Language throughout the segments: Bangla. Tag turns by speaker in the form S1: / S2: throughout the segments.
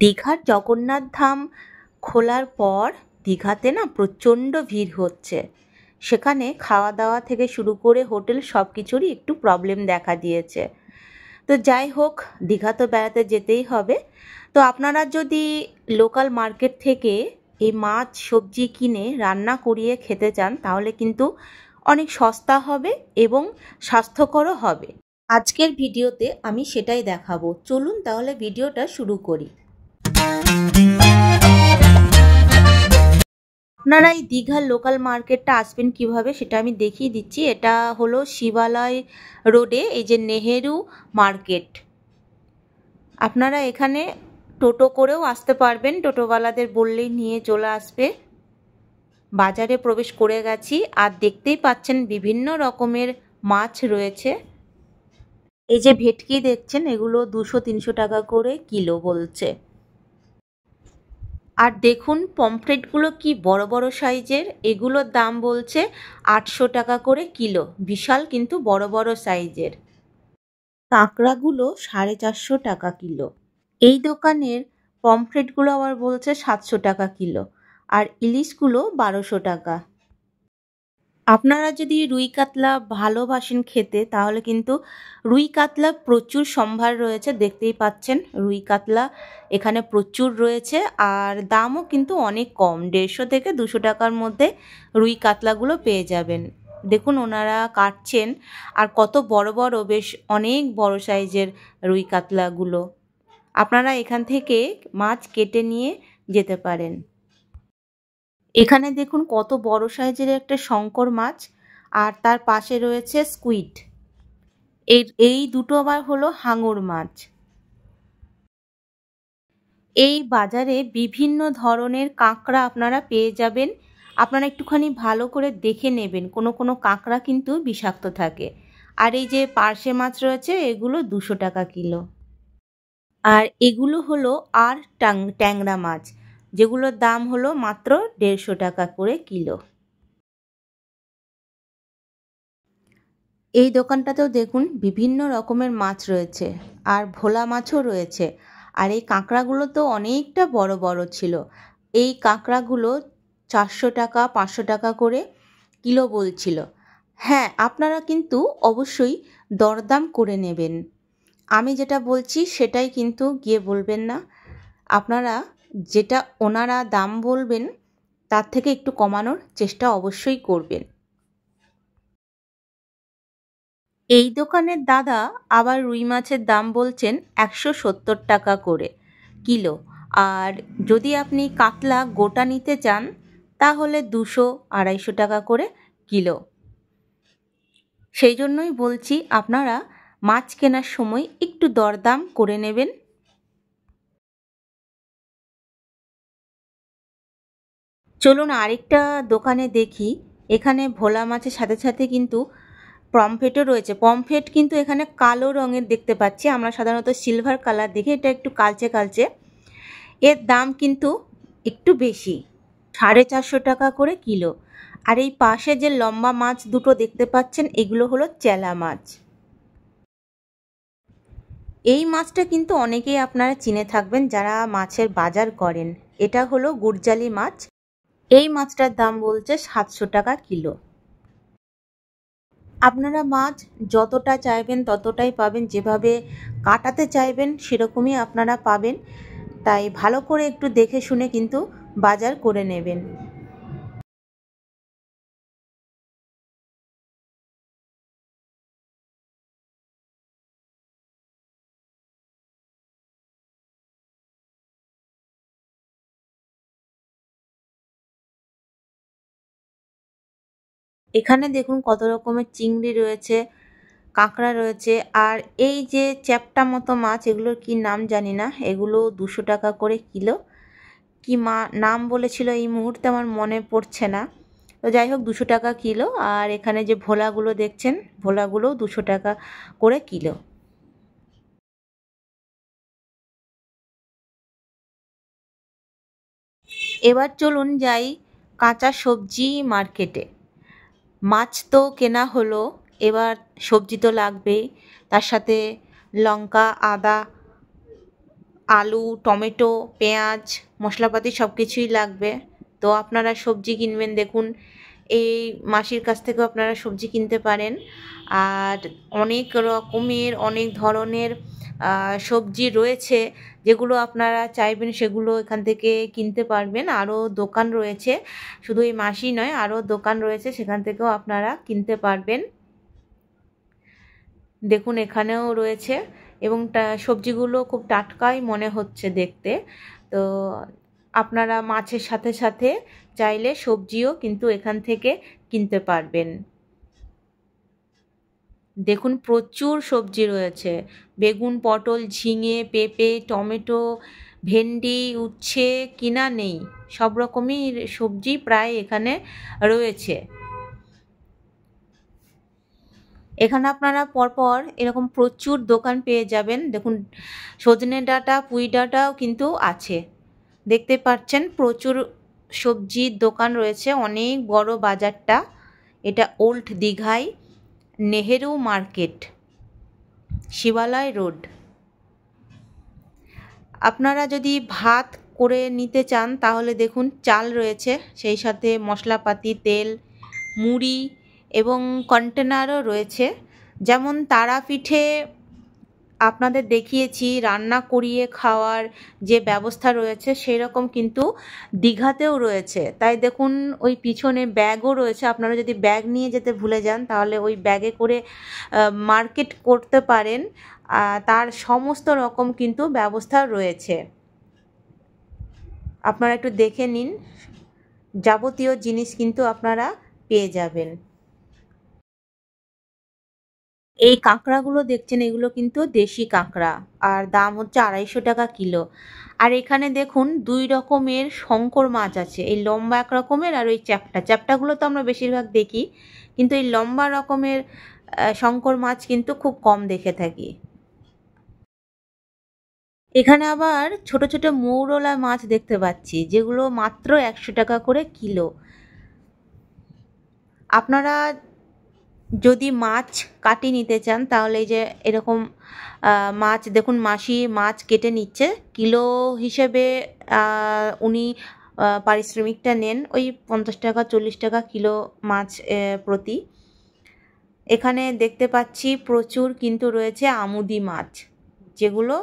S1: দীঘার জগন্নাথ ধাম খোলার পর দীঘাতে না প্রচণ্ড ভিড় হচ্ছে। সেখানে খাওয়া দাওয়া থেকে শুরু করে হোটেল সব কিছুরই একটু প্রবলেম দেখা দিয়েছে। তো যাই হোক, দীঘা তো বেড়াতে যেতেই হবে। তো আপনারা যদি লোকাল মার্কেট থেকে এই মাছ সবজি কিনে রান্না করিয়ে খেতে চান তাহলে কিন্তু অনেক সস্তা হবে এবং স্বাস্থ্যকরও হবে। আজকের ভিডিওতে আমি সেটাই দেখাবো। চলুন তাহলে ভিডিওটা শুরু করি। আপনারা এই দীঘার লোকাল মার্কেটটা আসবেন কিভাবে সেটা আমি দেখিয়ে দিচ্ছি। এটা হলো শিবালয় রোডে, এই যে নেহেরু মার্কেট। আপনারা এখানে টোটো করেও আসতে পারবেন, টোটোওয়ালাদের বললেই নিয়ে চলে আসবে। বাজারে প্রবেশ করে গেছি আর দেখতেই পাচ্ছেন বিভিন্ন রকমের মাছ রয়েছে। এই যে ভেটকি দেখছেন, এগুলো 200-300 টাকা করে কিলো বলছে। আর দেখুন পমফ্রেটগুলো কি বড় বড় সাইজের, এগুলোর দাম বলছে 800 টাকা করে কিলো, বিশাল কিন্তু বড় বড় সাইজের। কাঁকড়াগুলো 450 টাকা কিলো। এই দোকানের পমফ্রেটগুলো আবার বলছে 700 টাকা কিলো, আর ইলিশগুলো 1200 টাকা। আপনারা যদি রুই কাতলা ভালোবাসেন খেতে তাহলে কিন্তু রুই কাতলা প্রচুর সম্ভার রয়েছে, দেখতেই পাচ্ছেন রুই কাতলা এখানে প্রচুর রয়েছে। আর দামও কিন্তু অনেক কম, 150 থেকে 200 টাকার মধ্যে রুই কাতলাগুলো পেয়ে যাবেন। দেখুন ওনারা কাটছেন, আর কত বড় বড়, বেশ অনেক বড় সাইজের রুই কাতলাগুলো। আপনারা এখান থেকে মাছ কেটে নিয়ে যেতে পারেন। এখানে দেখুন কত বড় সাইজের একটা শঙ্কর মাছ, আর তার পাশে রয়েছে স্কুইড। এই দুটো আবার হলো হাঙর মাছ। এই বাজারে বিভিন্ন ধরনের কাঁকড়া আপনারা পেয়ে যাবেন। আপনারা একটুখানি ভালো করে দেখে নেবেন, কোনো কোনো কাঁকড়া কিন্তু বিষাক্ত থাকে। আর এই যে পার্শে মাছ রয়েছে, এগুলো 200 টাকা কিলো। আর এগুলো হলো আর ট্যাংরা মাছ, যেগুলোর দাম হলো মাত্র 150 টাকা করে কিলো। এই দোকানটাতেও দেখুন বিভিন্ন রকমের মাছ রয়েছে, আর ভোলা মাছও রয়েছে। আর এই কাঁকড়াগুলো তো অনেকটা বড় বড় ছিল। এই কাঁকড়াগুলো 400 টাকা 500 টাকা করে কিলো বলছিল। হ্যাঁ, আপনারা কিন্তু অবশ্যই দরদাম করে নেবেন। আমি যেটা বলছি সেটাই কিন্তু গিয়ে বলবেন না। আপনারা যেটা ওনারা দাম বলবেন তার থেকে একটু কমানোর চেষ্টা অবশ্যই করবেন। এই দোকানের দাদা আবার রুই মাছের দাম বলছেন 170 টাকা করে কিলো। আর যদি আপনি কাতলা গোটা নিতে চান তাহলে 200-250 টাকা করে কিলো। সেই জন্যই বলছি আপনারা মাছ কেনার সময় একটু দরদাম করে নেবেন। চলুন আরেকটা দোকানে দেখি। এখানে ভোলা মাছের সাথে সাথে কিন্তু পমফ্রেটও রয়েছে। পমফ্রেট কিন্তু এখানে কালো রঙের দেখতে পাচ্ছি, আমরা সাধারণত সিলভার কালার দেখি, এটা একটু কালচে কালচে। এর দাম কিন্তু একটু বেশি, 450 টাকা করে কিলো। আর এই পাশে যে লম্বা মাছ দুটো দেখতে পাচ্ছেন, এগুলো হলো চেলা মাছ। এই মাছটা কিন্তু অনেকেই আপনারা চিনে থাকবেন যারা মাছের বাজার করেন। এটা হলো গুড়জালি মাছ। এই মাছটার দাম বলছে 700 টাকা কিলো। আপনারা মাছ যতটা চাইবেন ততটাই পাবেন, যেভাবে কাটাতে চাইবেন সেরকমই আপনারা পাবেন। তাই ভালো করে একটু দেখে শুনে কিন্তু বাজার করে নেবেন। এখানে দেখুন কত রকমের চিংড়ি রয়েছে, কাঁকড়া রয়েছে। আর এই যে চ্যাপ্টা মতো মাছ, এগুলোর কি নাম জানি না, এগুলো 200 টাকা করে কিলো। কি নাম বলেছিল এই মুহূর্তে আমার মনে পড়ছে না। তো যাই হোক 200 টাকা কিলো। আর এখানে যে ভোলাগুলো দেখছেন, ভোলাগুলোও 200 টাকা করে কিলো। এবার চলুন যাই কাঁচা সবজি মার্কেটে। মাছ তো কেনা হলো, এবার সবজি তো লাগবেই। তার সাথে লঙ্কা, আদা, আলু, টমেটো, পেঁয়াজ, মশলাপাতি সব কিছুই লাগবে। তো আপনারা সবজি কিনবেন, দেখুন এই মাসির কাছ থেকেও আপনারা সবজি কিনতে পারেন। আর অনেক রকমের অনেক ধরনের সবজি রয়েছে, যেগুলো আপনারা চাইবেন সেগুলো এখান থেকে কিনতে পারবেন। আরও দোকান রয়েছে, শুধু এই মাসি নয়, আরও দোকান রয়েছে, সেখান থেকেও আপনারা কিনতে পারবেন। দেখুন এখানেও রয়েছে, এবং সবজিগুলো খুব টাটকাই মনে হচ্ছে দেখতে। তো আপনারা মাছের সাথে সাথে চাইলে সবজিও কিন্তু এখান থেকে কিনতে পারবেন। দেখুন প্রচুর সবজি রয়েছে, বেগুন, পটল, ঝিঙে, পেঁপে, টমেটো, ভেন্ডি, উচ্ছে, কিনা নেই, সব রকমই সবজি প্রায় এখানে রয়েছে। এখানে আপনারা পরপর এরকম প্রচুর দোকান পেয়ে যাবেন। দেখুন সজনে ডাঁটা, পুঁই ডাঁটাও কিন্তু আছে। দেখতে পাচ্ছেন প্রচুর সবজির দোকান রয়েছে, অনেক বড় বাজারটা। এটা ওল্ড দীঘায় নেহেরু মার্কেট, শিবালয় রোড। আপনারা যদি ভাত করে নিতে চান তাহলে দেখুন চাল রয়েছে, সেই সাথে মশলাপাতি, তেল, মুড়ি এবং কন্টেনারও রয়েছে। যেমন তারাপীঠে আপনাদের দেখিয়েছি রান্না করিয়ে খাওয়ার যে ব্যবস্থা রয়েছে, সেই রকম কিন্তু দীঘাতেও রয়েছে। তাই দেখুন ওই পিছনে ব্যাগও রয়েছে, আপনারা যদি ব্যাগ নিয়ে যেতে ভুলে যান তাহলে ওই ব্যাগে করে মার্কেট করতে পারেন। তার সমস্ত রকম কিন্তু ব্যবস্থা রয়েছে, আপনারা একটু দেখে নিন, যাবতীয় জিনিস কিন্তু আপনারা পেয়ে যাবেন। এই কাঁকড়াগুলো দেখছেন, এগুলো কিন্তু দেশি কাঁকড়া, আর দাম হচ্ছে 250 টাকা কিলো। আর এখানে দেখুন 2 রকমের শঙ্কর মাছ আছে, এই লম্বা এক রকমের আর ওই চ্যাপ্টাগুলো তো আমরা বেশিরভাগ দেখি, কিন্তু এই লম্বা রকমের শঙ্কর মাছ কিন্তু খুব কম দেখে থাকি। এখানে আবার ছোট ছোট মৌরলা মাছ দেখতে পাচ্ছি, যেগুলো মাত্র 100 টাকা করে কিলো। আপনারা যদি মাছ কাটি নিতে চান তাহলে এই যে এরকম মাছ দেখুন, মাসি মাছ কেটে নিচ্ছে কিলো হিসেবে। উনি পারিশ্রমিকটা নেন ওই 50 টাকা 40 টাকা কিলো মাছ প্রতি। এখানে দেখতে পাচ্ছি প্রচুর কিন্তু রয়েছে আমুদি মাছ, যেগুলো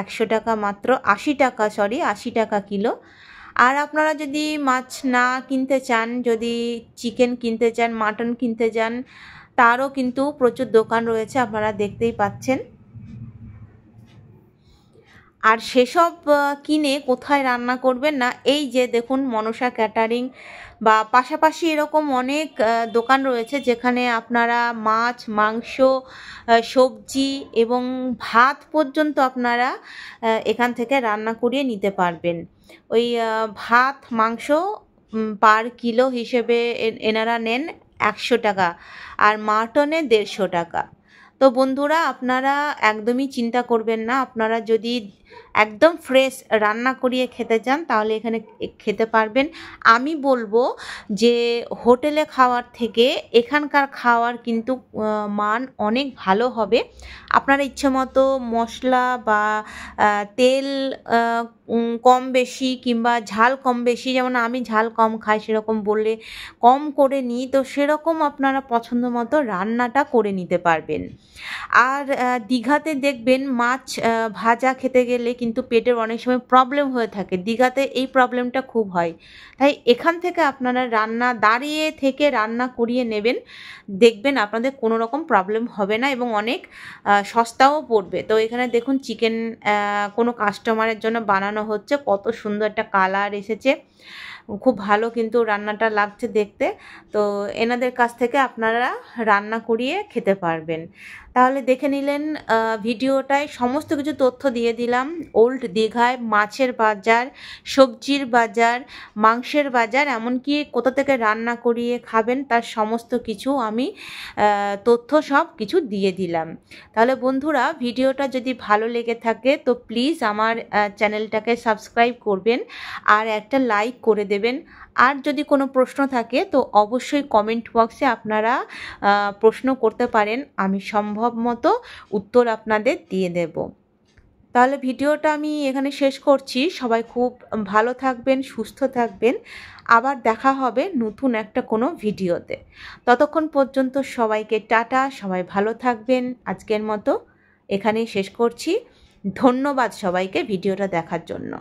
S1: 100 টাকা মাত্র, 80 টাকা, সরি 80 টাকা কিলো। আর আপনারা যদি মাছ না কিনতে চান, যদি চিকেন কিনতে চান, মাটন কিনতে চান, তারও কিন্তু প্রচুর দোকান রয়েছে, আপনারা দেখতেই পাচ্ছেন। আর সেসব কিনে কোথায় রান্না করবেন না, এই যে দেখুন মনসা ক্যাটারিং বা পাশাপাশি এরকম অনেক দোকান রয়েছে, যেখানে আপনারা মাছ, মাংস, সবজি এবং ভাত পর্যন্ত আপনারা এখান থেকে রান্না করিয়ে নিতে পারবেন। ওই ভাত মাংস পার কিলো হিসেবে এনারা নেন 100 টাকা, আর মাটনে 150 টাকা। তো বন্ধুরা আপনারা একদমই চিন্তা করবেন না, আপনারা যদি একদম ফ্রেশ রান্না করিয়ে খেতে চান তাহলে এখানে খেতে পারবেন। আমি বলবো যে হোটেলে খাওয়ার থেকে এখানকার খাওয়ার কিন্তু মান অনেক ভালো হবে। আপনারা ইচ্ছে মতো মশলা বা তেল কম বেশি কিংবা ঝাল কম বেশি, যেমন আমি ঝাল কম খাই সেরকম বললে কম করে নিই, তো সেরকম আপনারা পছন্দ মতো রান্নাটা করে নিতে পারবেন। আর দীঘাতে দেখবেন মাছ ভাজা খেতে গেলে কিন্তু পেটের অনেক সময় প্রবলেম হয়ে থাকে, দীঘাতে এই প্রবলেমটা খুব হয়। তাই এখান থেকে আপনারা রান্না দাঁড়িয়ে থেকে রান্না করিয়ে নেবেন, দেখবেন আপনাদের কোনো রকম প্রবলেম হবে না এবং অনেক সস্তাও পড়বে। তো এখানে দেখুন চিকেন কোনো কাস্টমারের জন্য বানানো হচ্ছে, কত সুন্দর একটা কালার এসেছে, খুব ভালো কিন্তু রান্নাটা লাগছে দেখতে। তো এনাদের কাছ থেকে আপনারা রান্না করিয়ে খেতে পারবেন। তাহলে দেখে নিলেন ভিডিওটায় সমস্ত কিছু তথ্য দিয়ে দিলাম। ওল্ড দীঘায় মাছের বাজার, সবজির বাজার, মাংসের বাজার, এমনকি কোথা থেকে রান্না করিয়ে খাবেন তার সমস্ত কিছু আমি তথ্য সব কিছু দিয়ে দিলাম। তাহলে বন্ধুরা ভিডিওটা যদি ভালো লেগে থাকে তো প্লিজ আমার চ্যানেলটাকে সাবস্ক্রাইব করবেন আর একটা লাইক করে দেবেন। আর যদি কোনো প্রশ্ন থাকে তো অবশ্যই কমেন্ট বক্সে আপনারা প্রশ্ন করতে পারেন, আমি সম্ভব মতো উত্তর আপনাদের দিয়ে দেব। তাহলে ভিডিওটা আমি এখানে শেষ করছি। সবাই খুব ভালো থাকবেন, সুস্থ থাকবেন। আবার দেখা হবে নতুন একটা কোনো ভিডিওতে। ততক্ষণ পর্যন্ত সবাইকে টাটা, সবাই ভালো থাকবেন। আজকের মতো এখানেই শেষ করছি। ধন্যবাদ সবাইকে ভিডিওটা দেখার জন্য।